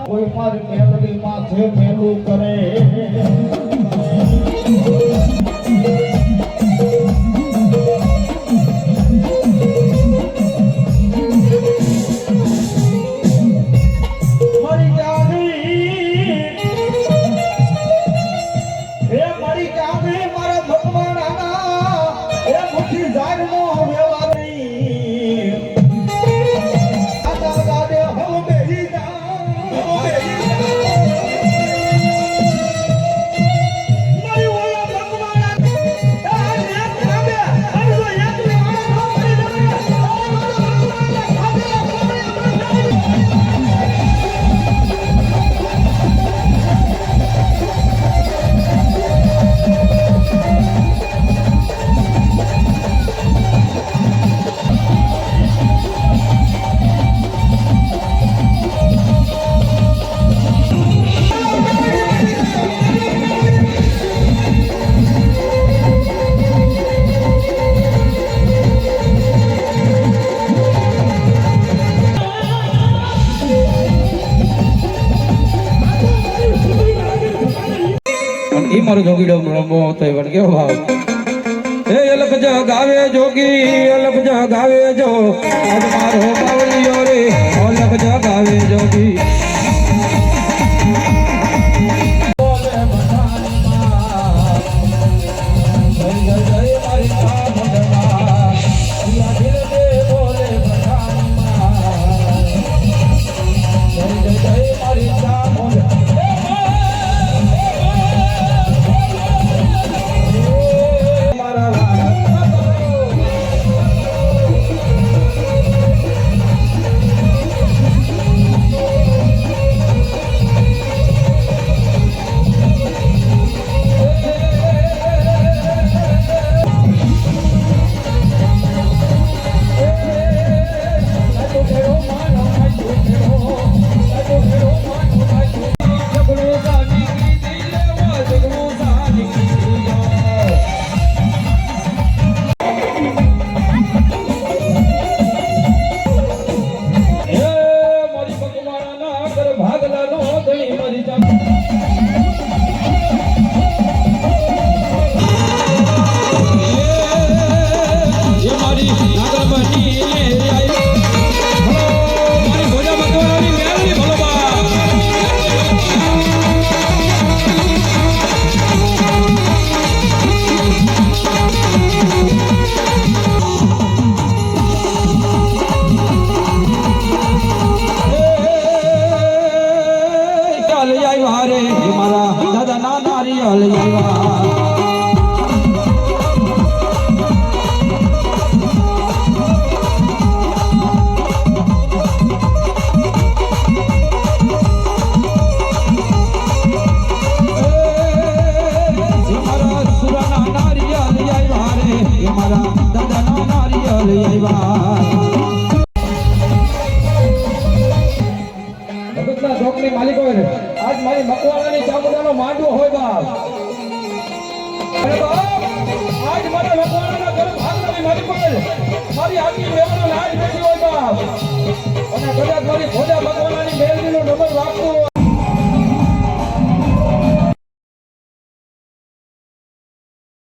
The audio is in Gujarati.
કોઈ મારી મેલડી માથે મેલું કરે મારો જોગીડો રમવો તો પણ કેવો ભાવ એ અલગ જગાવે જોગી અલગ જગાવે જો આજ મારો બાવળિયો રે અલગ જગાવે જોગી માલિક હોય આજ મારી મકવાણાની ચામડાનો માંડવો હોય બાપ. અરે બાપ આજ મારા મકવાણાના